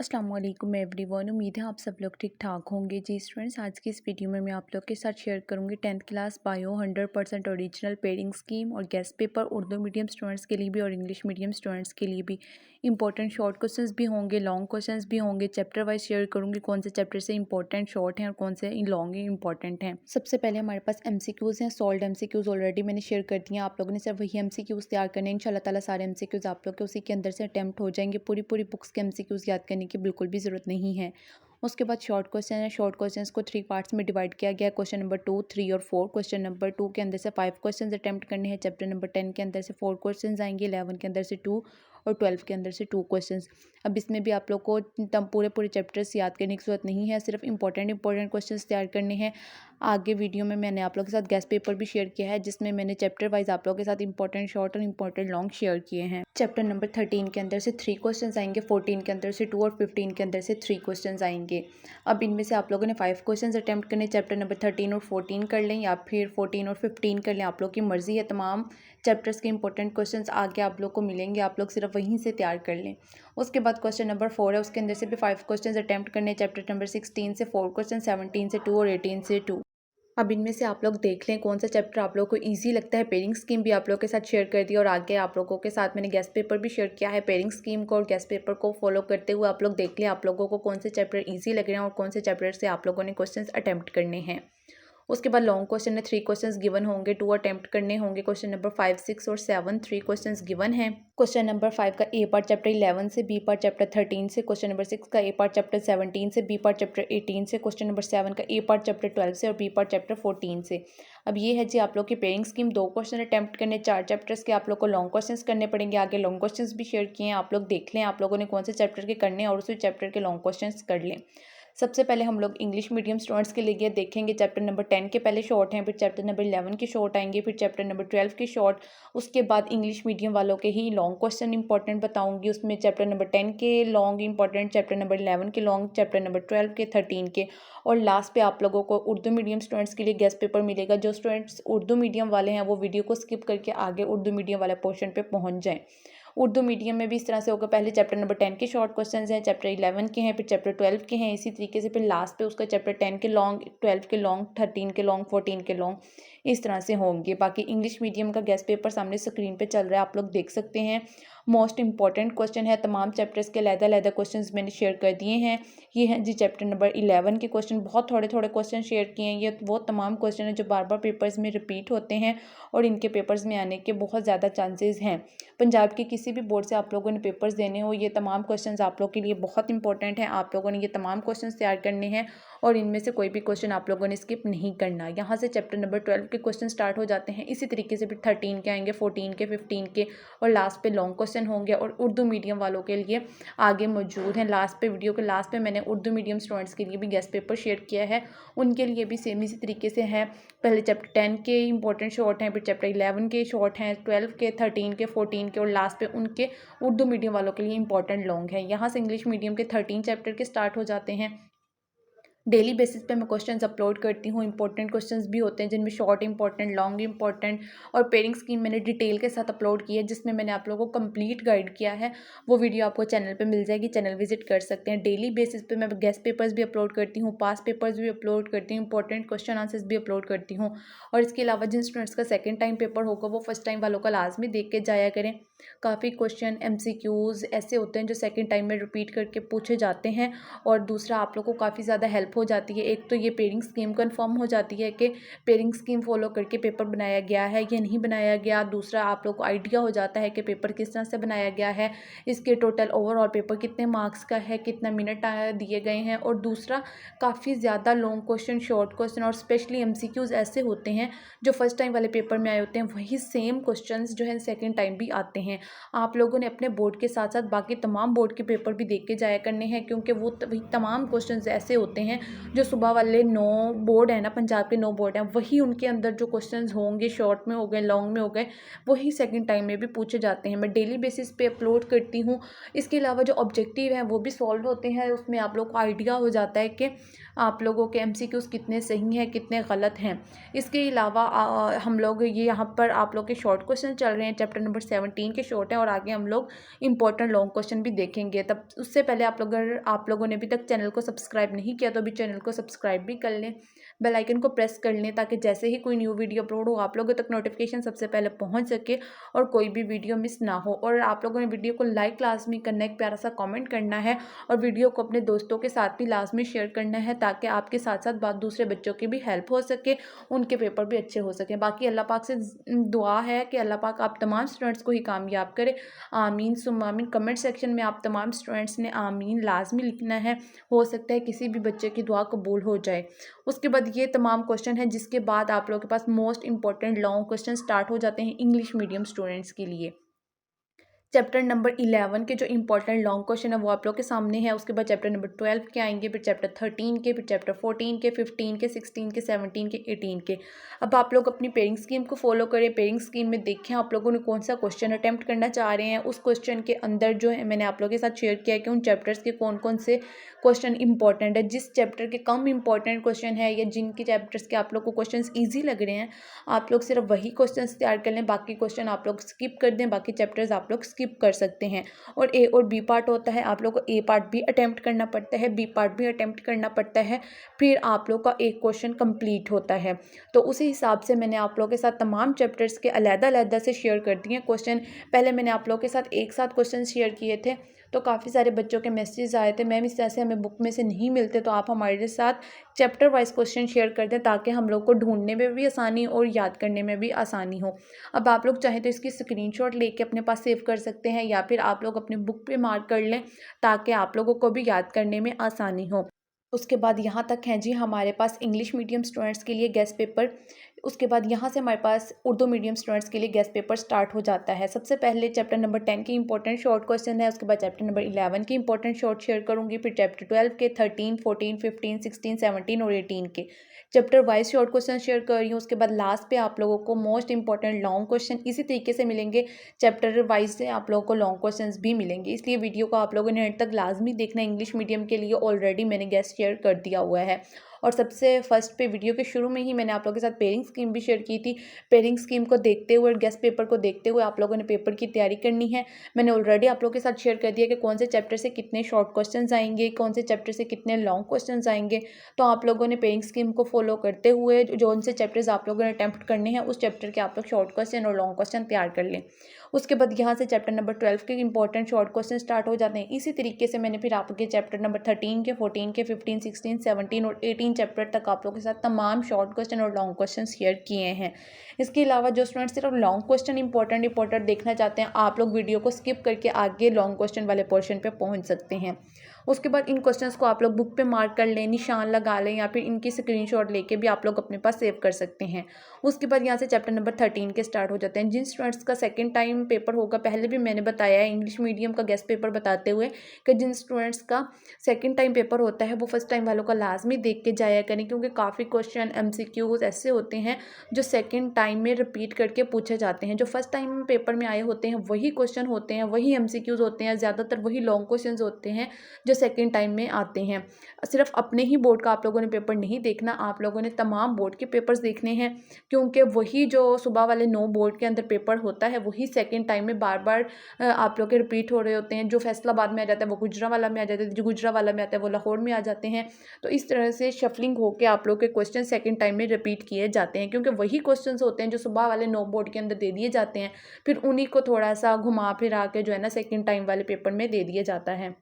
अस्सलाम वालेकुम एवरीवन। उम्मीद है आप सब लोग ठीक ठाक होंगे। जी स्टूडेंट्स, आज की इस वीडियो में मैं आप लोग के साथ शेयर करूंगी 10th क्लास बायो 100% ओरिजिनल पेडिंग स्कीम और guess paper Urdu medium students के लिए भी और इंग्लिश मीडियम स्टूडेंट्स के लिए भी इंपॉर्टेंट शॉर्ट क्वेश्चंस भी होंगे, लॉन्ग क्वेश्चंस भी होंगे। चैप्टर वाइज शेयर करूंगी कौन से चैप्टर से इंपॉर्टेंट शॉर्ट हैं और कौन से लॉन्ग इंपॉर्टेंट हैं। सबसे पहले हमारे पास MCQs हैं। सॉल्व MCQs ऑलरेडी मैंने शेयर कर दिए हैं, आप लोगों ने सिर्फ वही MCQs तैयार करने हैं। इंशाल्लाह ताला सारे MCQs आप लोग के उसी के अंदर से अटैम्प्ट हो जाएंगे। पूरी बुक्स के MCQs याद करने की बिल्कुल भी ज़रूरत नहीं है। उसके बाद शॉर्ट क्वेश्चन है। शॉर्ट क्वेश्चंस को 3 पार्ट्स में डिवाइड किया गया है। क्वेश्चन नंबर 2, 3 और 4। क्वेश्चन नंबर 2 के अंदर से 5 क्वेश्चंस अटेम्प्ट करने हैं। चैप्टर नंबर 10 के अंदर से 4 क्वेश्चंस आएंगे, 11 के अंदर से 2 और 12 के अंदर से 2 क्वेश्चंस। अब इसमें भी आप लोग को तब पूरे चैप्टर्स याद करने की जरूरत नहीं है, सिर्फ इंपॉर्टेंट क्वेश्चंस तैयार करने हैं। आगे वीडियो में मैंने आप लोगों के साथ गेस्ट पेपर भी शेयर किया है, जिसमें मैंने चैप्टर वाइज आप लोगों के साथ इंपॉर्टेंट शॉर्ट और इंपॉर्टेंट लॉन्ग शेयर किए हैं। चैप्टर नंबर 13 के अंदर से 3 क्वेश्चंस आएंगे, 14 के अंदर से 2 और 15 के अंदर से 3 क्वेश्चंस आएंगे। अब इनमें से आप लोगों ने 5 क्वेश्चंस अटेम्प्ट करने, चैप्टर नंबर 13 और 14 कर लें या फिर 14 और 15 कर लें, आप लोग की मर्जी है। तमाम चैप्टर्स के इंपॉर्टेंट क्वेश्चंस आगे आप लोग को मिलेंगे, आप लोग सिर्फ वहीं से तैयार कर लें। उसके बाद क्वेश्चन नंबर 4 है, उसके अंदर से भी 5 क्वेश्चंस अटेम्प्ट करने, चैप्टर नंबर 16 से 4 क्वेश्चन, 17 से 2 और 18 से 2। अब इनमें से आप लोग देख लें कौन सा चैप्टर आप लोग को इजी लगता है। पेयरिंग स्कीम भी आप लोग के साथ शेयर कर दी और आगे आप लोगों के साथ मैंने गेस्ट पेपर भी शेयर किया है। पेयरिंग स्कीम को और गेस्ट पेपर को फॉलो करते हुए आप लोग देख लें आप लोगों को कौन से चैप्टर इजी लग रहे हैं और कौन से चैप्टर से आप लोगों ने क्वेश्चंस अटेम्प्ट करने हैं। उसके बाद लॉन्ग क्वेश्चन में 3 क्वेश्चंस गिवन होंगे, 2 अटेम्प्ट करने होंगे। क्वेश्चन नंबर 5, 6 और 7 3 क्वेश्चंस गिवन हैं। क्वेश्चन नंबर 5 का ए पार्ट चैप्टर 11 से, बी पार्ट चैप्टर 13 से। क्वेश्चन नंबर 6 का ए पार्ट चैप्टर 17 से, बी पार्ट चैप्टर 18 से। क्वेश्चन नंबर 7 का ए पार्ट चैप्टर 12 से और बी पार्ट चैप्टर 14 से। अब ये है जी आप लोग की पेयरिंग स्कीम। 2 क्वेश्चन अटेम्प्ट करने, 4 चैप्टर्स के आप लोग को लॉन्ग क्वेश्चंस करने पड़ेंगे। आगे लॉन्ग क्वेश्चंस भी शेयर किए हैं, आप लोग देख लें आप लोगों ने कौन से चैप्टर के करने हैं और उसी चैप्टर के लॉन्ग क्वेश्चंस कर लें। सबसे पहले हम लोग इंग्लिश मीडियम स्टूडेंट्स के लिए देखेंगे। चैप्टर नंबर 10 के पहले शॉर्ट हैं, फिर चैप्टर नंबर 11 के शॉर्ट आएंगे, फिर चैप्टर नंबर 12 के शॉर्ट। उसके बाद इंग्लिश मीडियम वालों के ही लॉन्ग क्वेश्चन इंपॉर्टेंट बताऊंगी, उसमें चैप्टर नंबर 10 के लॉन्ग इंपॉर्टेंट, चैप्टर नंबर 11 के लॉन्ग, चैप्टर नंबर 12 के, 13 के। और लास्ट पे आप लोगों को उर्दू मीडियम स्टूडेंट्स के लिए गेस्ट पेपर मिलेगा। जो स्टूडेंट्स उर्दू मीडियम वाले हैं वो वीडियो को स्किप करके आगे उर्दू मीडियम वाले पोर्शन पे पहुंच जाएं। उर्दू मीडियम में भी इस तरह से होगा, पहले चैप्टर नंबर 10 के शॉर्ट क्वेश्चंस हैं, चैप्टर 11 के हैं, फिर चैप्टर 12 के हैं, इसी तरीके से फिर लास्ट पे उसका चैप्टर 10 के लॉन्ग, 12 के लॉन्ग, 13 के लॉन्ग, 14 के लॉन्ग, इस तरह से होंगे। बाकी इंग्लिश मीडियम का गेस्ट पेपर सामने स्क्रीन पे चल रहा है, आप लोग देख सकते हैं। मोस्ट इंपॉर्टेंट क्वेश्चन है, तमाम चैप्टर्स के अलग-अलग क्वेश्चंस मैंने शेयर कर दिए हैं। ये हैं जी चैप्टर नंबर 11 के क्वेश्चन, बहुत थोड़े क्वेश्चन शेयर किए हैं। ये वो तमाम क्वेश्चन है जो बार बार पेपर्स में रिपीट होते हैं और इनके पेपर्स में आने के बहुत ज़्यादा चांसेस हैं। पंजाब के किसी भी बोर्ड से आप लोगों ने पेपर्स देने हो, ये तमाम क्वेश्चंस आप लोग के लिए बहुत इंपॉर्टेंट हैं। आप लोगों ने ये तमाम क्वेश्चंस तैयार करने हैं और इनमें से कोई भी क्वेश्चन आप लोगों ने स्किप नहीं करना। यहाँ से चैप्टर नंबर 12 के क्वेश्चन स्टार्ट हो जाते हैं, इसी तरीके से फिर 13 के आएंगे, 14 के, 15 के और लास्ट पे लॉन्ग क्वेश्चन होंगे। और उर्दू मीडियम वालों के लिए आगे मौजूद हैं। लास्ट पे वीडियो के लास्ट पे मैंने उर्दू मीडियम स्टूडेंट्स के लिए भी गेस्ट पेपर शेयर किया है, उनके लिए भी सेम इसी तरीके से है। पहले चैप्टर 10 के इंपॉर्टेंट शॉर्ट हैं, फिर चैप्टर 11 के शॉर्ट हैं, 12 के, 13 के, 14 के और लास्ट पे उनके उर्दू मीडियम वालों के लिए इंपॉर्टेंट लॉन्ग है। यहाँ से इंग्लिश मीडियम के 13 चैप्टर के स्टार्ट हो जाते हैं। डेली बेसिस पे मैं क्वेश्चंस अपलोड करती हूँ, इंपॉर्टेंट क्वेश्चंस भी होते हैं जिनमें शॉर्ट इंपॉर्टेंट, लॉन्ग इंपॉर्टेंट और पेयरिंग स्कीम मैंने डिटेल के साथ अपलोड की है, जिसमें मैंने आप लोगों को कंप्लीट गाइड किया है। वो वीडियो आपको चैनल पे मिल जाएगी, चैनल विजिट कर सकते हैं। डेली बेसिस पे मैं गेस्ट पेपर्स भी अपलोड करती हूँ, पास पेपर्स भी अपलोड करती हूँ, इंपॉर्टेंट क्वेश्चन आंसर्स भी अपलोड करती हूँ। और इसके अलावा जिन स्टूडेंट्स का सेकेंड टाइम पेपर होगा वो फर्स्ट टाइम वालों का लाजमी देख के जाया करें। काफ़ी क्वेश्चन MCQs ऐसे होते हैं जो सेकेंड टाइम में रिपीट करके पूछे जाते हैं और दूसरा आप लोग को काफ़ी ज़्यादा हेल्प हो जाती है। एक तो ये पेयरिंग स्कीम कन्फर्म हो जाती है कि पेयरिंग स्कीम फॉलो करके पेपर बनाया गया है या नहीं बनाया गया। दूसरा आप लोग को आइडिया हो जाता है कि पेपर किस तरह से बनाया गया है, इसके टोटल ओवरऑल पेपर कितने मार्क्स का है, कितना मिनट दिए गए हैं। और दूसरा काफ़ी ज़्यादा लॉन्ग क्वेश्चन, शॉर्ट क्वेश्चन और स्पेशली MCQs ऐसे होते हैं जो फर्स्ट टाइम वाले पेपर में आए होते हैं, वही सेम क्वेश्चन जो है सेकेंड टाइम भी आते हैं। आप लोगों ने अपने बोर्ड के साथ साथ बाकी तमाम बोर्ड के पेपर भी देख के जाया करने हैं, क्योंकि वो तमाम क्वेश्चंस ऐसे होते हैं जो सुबह वाले 9 बोर्ड है ना, पंजाब के 9 बोर्ड हैं, वही उनके अंदर जो क्वेश्चंस होंगे शॉर्ट में हो गए, लॉन्ग में हो गए, वही सेकंड टाइम में भी पूछे जाते हैं। मैं डेली बेसिस पे अपलोड करती हूँ। इसके अलावा जो ऑब्जेक्टिव हैं वो भी सॉल्व होते हैं, उसमें आप लोग को आइडिया हो जाता है कि आप लोगों के MCQs कितने सही हैं, कितने गलत हैं। इसके अलावा हम लोग ये यहाँ पर आप लोग के शॉर्ट क्वेश्चन चल रहे हैं। चैप्टर नंबर 17 के शॉर्ट हैं और आगे हम लोग इंपॉर्टेंट लॉन्ग क्वेश्चन भी देखेंगे। तब उससे पहले आप लोगों ने अभी तक चैनल को सब्सक्राइब नहीं किया तो अभी चैनल को सब्सक्राइब भी कर लें, बेल आइकन को प्रेस कर लें, ताकि जैसे ही कोई न्यू वीडियो अपलोड हो आप लोगों तक नोटिफिकेशन सबसे पहले पहुंच सके और कोई भी वीडियो मिस ना हो। और आप लोगों ने वीडियो को लाइक लाजमी करना है, एक प्यारा सा कमेंट करना है और वीडियो को अपने दोस्तों के साथ भी लाजमी शेयर करना है, ताकि आपके साथ साथ बात दूसरे बच्चों की भी हेल्प हो सके, उनके पेपर भी अच्छे हो सके। बाकी अल्लाह पाक से दुआ है कि अल्लाह पाक आप तमाम स्टूडेंट्स को ही कामयाब करे। आमीन सुम्मा आमीन। कमेंट सेक्शन में आप तमाम स्टूडेंट्स ने आमीन लाजमी लिखना है, हो सकता है किसी भी बच्चे की दुआ कबूल हो जाए। उसके बाद ये तमाम क्वेश्चन है, जिसके बाद आप लोगों के पास most important long question start हो जाते हैं इंग्लिश मीडियम स्टूडेंट्स के लिए। चैप्टर नंबर 11 के जो इंपॉर्टेंट लॉन्ग क्वेश्चन है वो आप लोग के सामने है। उसके बाद चैप्टर नंबर 12 के आएंगे, फिर चैप्टर 13 के, फिर चैप्टर 14 के, 15 के, 16 के, 17 के, 18 के। अब आप लोग अपनी पेयरिंग स्कीम को फॉलो करें। पेयरिंग स्कीम में देखें आप लोगों ने कौन सा क्वेश्चन अटैम्प्ट करना चाह रहे हैं। उस क्वेश्चन के अंदर जो है मैंने आप लोगों के साथ शेयर किया है कि उन चैप्टर्स के कौन कौन से क्वेश्चन इंपॉर्टेंट है। जिस चैप्टर के कम इंपॉर्टेंट क्वेश्चन है या जिनके चैप्टर्स के आप लोग को क्वेश्चन ईजी लग रहे हैं, आप लोग सिर्फ वही क्वेश्चन तैयार कर लें, बाकी क्वेश्चन आप लोग स्किप कर दें, बाकी चैप्टर्स आप लोग स्किप कर सकते हैं। और ए और बी पार्ट होता है, आप लोग को ए पार्ट भी अटेम्प्ट करना पड़ता है, बी पार्ट भी अटेम्प्ट करना पड़ता है, फिर आप लोग का एक क्वेश्चन कंप्लीट होता है। तो उसी हिसाब से मैंने आप लोगों के साथ तमाम चैप्टर्स के अलग-अलग से शेयर कर दिए क्वेश्चन। पहले मैंने आप लोगों के साथ एक साथ क्वेश्चन शेयर किए थे, तो काफ़ी सारे बच्चों के मैसेजेस आए थे, मैम इस तरह से हमें बुक में से नहीं मिलते, तो आप हमारे साथ चैप्टर वाइज क्वेश्चन शेयर कर दें, ताकि हम लोग को ढूंढने में भी आसानी और याद करने में भी आसानी हो। अब आप लोग चाहें तो इसकी स्क्रीनशॉट लेके अपने पास सेव कर सकते हैं, या फिर आप लोग अपने बुक पे मार्क कर लें, ताकि आप लोगों को भी याद करने में आसानी हो। उसके बाद यहाँ तक हैं जी हमारे पास इंग्लिश मीडियम स्टूडेंट्स के लिए गेस्ट पेपर। उसके बाद यहाँ से हमारे पास उर्दू मीडियम स्टूडेंट्स के लिए गेस्ट पेपर स्टार्ट हो जाता है। सबसे पहले चैप्टर नंबर 10 के इंपॉर्टेंट शॉर्ट क्वेश्चन है, उसके बाद चैप्टर नंबर 11 के इंपॉर्टेंट शॉर्ट शेयर करूँगी, फिर चैप्टर 12 के, 13, 14, 15, 16, 17 और 18 के chapter wise short question share कर रही हूँ। उसके बाद लास्ट पे आप लोगों को मोस्ट इंपॉर्टेंट लॉन्ग क्वेश्चन इसी तरीके से मिलेंगे, चैप्टर वाइज से आप लोगों को लॉन्ग क्वेश्चंस भी मिलेंगे, इसलिए वीडियो को आप लोगों ने एंड तक लाजमी देखना है। इंग्लिश मीडियम के लिए ऑलरेडी मैंने गेस्ट शेयर कर दिया हुआ है। और सबसे फर्स्ट पे वीडियो के शुरू में ही मैंने आप लोगों के साथ पेयरिंग स्कीम भी शेयर की थी। पेयरिंग स्कीम को देखते हुए और गेस्ट पेपर को देखते हुए आप लोगों ने पेपर की तैयारी करनी है। मैंने ऑलरेडी आप लोगों के साथ शेयर कर दिया कि कौन से चैप्टर से कितने शॉर्ट क्वेश्चंस आएंगे, कौन से चैप्टर से कितने लॉन्ग क्वेश्चंस आएंगे। तो आप लोगों ने पेयरिंग स्कीम को फॉलो करते हुए जो उनसे चैप्टर्स आप लोगों ने अटैम्प्ट करने हैं, उस चैप्टर के आप लोग शॉर्ट क्वेश्चन और लॉन्ग क्वेश्चन तैयार कर लें। उसके बाद यहाँ से चैप्टर नंबर 12 के इंपॉर्टेंट शॉर्ट क्वेश्चन स्टार्ट हो जाते हैं। इसी तरीके से मैंने फिर आपके चैप्टर नंबर 13 के, 14 के, 15, 16, 17 और 18 चैप्टर तक आप लोगों के साथ तमाम शॉर्ट क्वेश्चन और लॉन्ग क्वेश्चन शेयर किए हैं। इसके अलावा जो स्टूडेंट सिर्फ लॉन्ग क्वेश्चन इंपॉर्टेंट देखना चाहते हैं, आप लोग वीडियो को स्किप करके आगे लॉन्ग क्वेश्चन वाले पोर्शन पे पहुंच सकते हैं। उसके बाद इन क्वेश्चंस को आप लोग बुक पे मार्क कर लें, निशान लगा लें, या फिर इनकी स्क्रीनशॉट लेके भी आप लोग अपने पास सेव कर सकते हैं। उसके बाद यहाँ से चैप्टर नंबर 13 के स्टार्ट हो जाते हैं। जिन स्टूडेंट्स का सेकंड टाइम पेपर होगा, पहले भी मैंने बताया है इंग्लिश मीडियम का गेस्ट पेपर बताते हुए कि जिन स्टूडेंट्स का सेकंड टाइम पेपर होता है वो फर्स्ट टाइम वालों का लाजमी देख के जाया करें, क्योंकि काफ़ी क्वेश्चन MCQs ऐसे होते हैं जो सेकेंड टाइम में रिपीट करके पूछे जाते हैं। जो फर्स्ट टाइम पेपर में आए होते हैं वही क्वेश्चन होते हैं, वही MCQs होते हैं, ज़्यादातर वही लॉन्ग क्वेश्चन होते हैं जो सेकेंड टाइम में आते हैं। सिर्फ अपने ही बोर्ड का आप लोगों ने पेपर नहीं देखना, आप लोगों ने तमाम बोर्ड के पेपर्स देखने हैं, क्योंकि वही जो सुबह वाले 9 बोर्ड के अंदर पेपर होता है वही सेकेंड टाइम में बार बार आप लोग के रिपीट हो रहे होते हैं। जो फैसलाबाद में आ जाता है वो गुजरांवाला में आ जाता है, जो गुजरांवाला में आता है वो लाहौर में आ जाते हैं। तो इस तरह से शफलिंग होकर आप लोग के क्वेश्चन सेकेंड टाइम में रिपीट किए जाते हैं, क्योंकि वही क्वेश्चन होते हैं जो सुबह वाले 9 बोर्ड के अंदर दे दिए जाते हैं, फिर उन्हीं को थोड़ा सा घुमा फिरा के जो है ना सेकेंड टाइम वाले पेपर में दे दिया जाता है।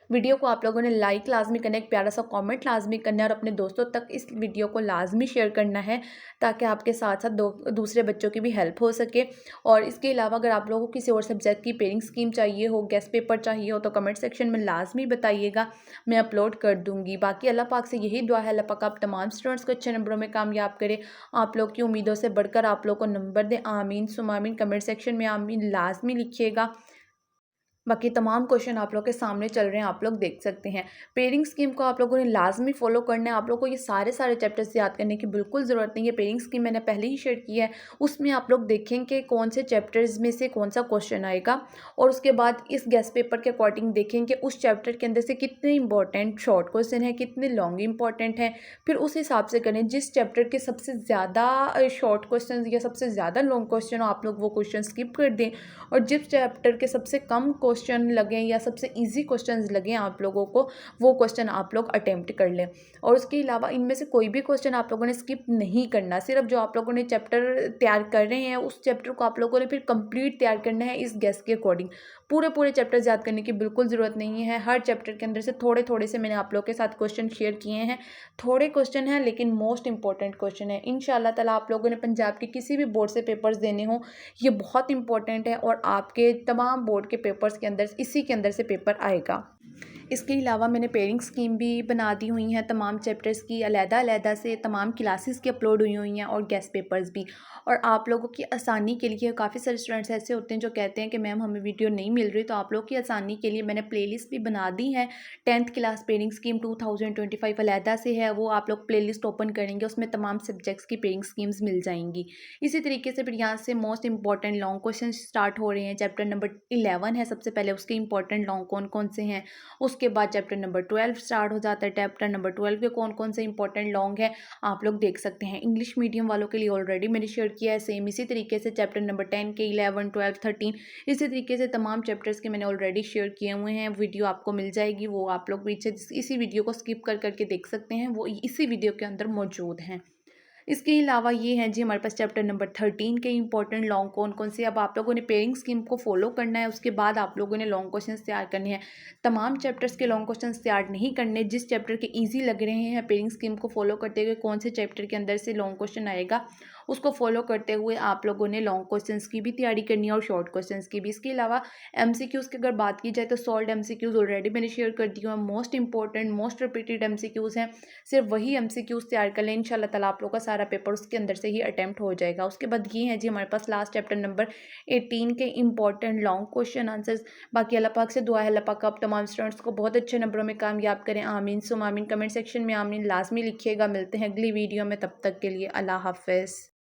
वीडियो को आप लोगों ने लाइक लाजमी करना है, एक प्यारा सा कमेंट लाजमी करना है और अपने दोस्तों तक इस वीडियो को लाजमी शेयर करना है, ताकि आपके साथ साथ दूसरे बच्चों की भी हेल्प हो सके। और इसके अलावा अगर आप लोगों को किसी और सब्जेक्ट की पेयरिंग स्कीम चाहिए हो, गेस्ट पेपर चाहिए हो, तो कमेंट सेक्शन में लाजमी बताइएगा, मैं अपलोड कर दूँगी। बाकी अल्लाह पाक से यही दुआ है, अल्लाह पाक आप तमाम स्टूडेंट्स को अच्छे नंबरों में कामयाब करे, आप लोग की उम्मीदों से बढ़कर आप लोग को नंबर दे। आमीन सुम आमीन। कमेंट सेक्शन में आमीन लाजमी लिखिएगा। बाकी तमाम क्वेश्चन आप लोग के सामने चल रहे हैं, आप लोग देख सकते हैं। पेयरिंग स्कीम को आप लोगों ने लाज़मी फ़ॉलो करना है। आप लोगों को ये सारे चैप्टर्स याद करने की बिल्कुल ज़रूरत नहीं है। पेयरिंग स्कीम मैंने पहले ही शेयर की है। उसमें आप लोग देखें कि कौन से चैप्टर्स में से कौन-सा क्वेश्चन आएगा और उसके बाद इस गेस्ट पेपर के अकॉर्डिंग देखें कि उस चैप्टर के अंदर से कितने इंपॉर्टेंट शॉर्ट क्वेश्चन हैं, कितने लॉन्ग इंपॉर्टेंट हैं। फिर उस हिसाब से करें, जिस चैप्टर के सबसे ज़्यादा शॉर्ट क्वेश्चन या सबसे ज़्यादा लॉन्ग क्वेश्चन हो, आप लोग वो क्वेश्चन स्किप कर दें और जिस चैप्टर के सबसे कम क्वेश्चन लगें या सबसे ईजी क्वेश्चंस लगें आप लोगों को, वो क्वेश्चन आप लोग अटेम्प्ट कर लें। और उसके अलावा इनमें से कोई भी क्वेश्चन आप लोगों ने स्किप नहीं करना। सिर्फ जो आप लोगों ने चैप्टर तैयार कर रहे हैं, उस चैप्टर को आप लोगों ने फिर कंप्लीट तैयार करना है इस गेस के अकॉर्डिंग। पूरे चैप्टर्स याद करने की बिल्कुल ज़रूरत नहीं है। हर चैप्टर के अंदर से थोड़े-थोड़े से मैंने आप लोगों के साथ क्वेश्चन शेयर किए हैं। थोड़े क्वेश्चन हैं लेकिन मोस्ट इंपॉर्टेंट क्वेश्चन है। इंशाअल्लाह ताला आप लोगों ने पंजाब के किसी भी बोर्ड से पेपर्स देने हों, ये बहुत इंपॉर्टेंट है और आपके तमाम बोर्ड के पेपर्स के अंदर इसी के अंदर से पेपर आएगा। इसके अलावा मैंने पेयरिंग स्कीम भी बना दी हुई हैं तमाम चैप्टर्स की, अलग-अलग से तमाम क्लासेस की अपलोड हुई हुई हैं और गेस्ट पेपर्स भी। और आप लोगों की आसानी के लिए काफ़ी सारे स्टूडेंट्स ऐसे होते हैं जो कहते हैं कि मैम हमें वीडियो नहीं मिल रही, तो आप लोगों की आसानी के लिए मैंने प्लेलिस्ट भी बना दी है। 10th क्लास पेयरिंग स्कीम 2025 अलहदा से है, वो आप लोग प्लेलिस्ट ओपन करेंगे, उसमें तमाम सब्जेक्ट्स की पेयरिंग स्कीम्स मिल जाएंगी। इसी तरीके से फिर यहाँ से most important long question start हो रहे हैं। चैप्टर नंबर 11 है, सबसे पहले उसके इंपॉर्टेंट लॉन्ग कौन कौन से हैं। उसके बाद चैप्टर नंबर 12 स्टार्ट हो जाता है। चैप्टर नंबर 12 के कौन कौन से इंपॉर्टेंट लॉन्ग है आप लोग देख सकते हैं। इंग्लिश मीडियम वालों के लिए ऑलरेडी मैंने शेयर किया है। सेम इसी तरीके से चैप्टर नंबर 10 के 11, 12, 13 इसी तरीके से तमाम चैप्टर्स के मैंने ऑलरेडी शेयर किए हुए हैं। वीडियो आपको मिल जाएगी, वो आप लोग पीछे इसी वीडियो को स्किप कर करके देख सकते हैं, वो इसी वीडियो के अंदर मौजूद हैं। इसके अलावा ये हैं जी हमारे पास चैप्टर नंबर 13 के इंपॉर्टेंट लॉन्ग कौन कौन से। अब आप लोगों ने पेयरिंग स्कीम को फॉलो करना है, उसके बाद आप लोगों ने लॉन्ग क्वेश्चंस तैयार करने हैं। तमाम चैप्टर्स के लॉन्ग क्वेश्चंस तैयार नहीं करने, जिस चैप्टर के इजी लग रहे हैं पेयरिंग स्कीम को फॉलो करते हुए कौन से चैप्टर के अंदर से लॉन्ग क्वेश्चन आएगा, उसको फॉलो करते हुए आप लोगों ने लॉन्ग क्वेश्चंस की भी तैयारी करनी है और शॉर्ट क्वेश्चंस की भी। इसके अलावा एमसीक्यूज़ की अगर बात की जाए तो सॉल्व एमसीक्यूज़ ऑलरेडी मैंने शेयर कर दी हूँ। Most important most repeated MCQs हैं, सिर्फ वही एमसीक्यूज़ तैयार कर लें, इंशाल्लाह ताला आप लोगों का सारा पेपर उसके अंदर से ही अटेम्प्ट हो जाएगा। उसके बाद ये है जी हमारे पास लास्ट चैप्टर नंबर 18 के इंपॉर्टेंट लॉन्ग क्वेश्चन आंसर्स। बाकी अल्लाह पाक से दुआ है अल्लाह पाक आप तमाम स्टूडेंट्स को बहुत अच्छे नंबरों में कामयाब करें, आमीन सुम आमीन। कमेंट सेक्शन में आमीन लाजमी लिखिएगा। मिलते हैं अगली वीडियो में, तब तक के लिए अल्लाह हाफ़िज़।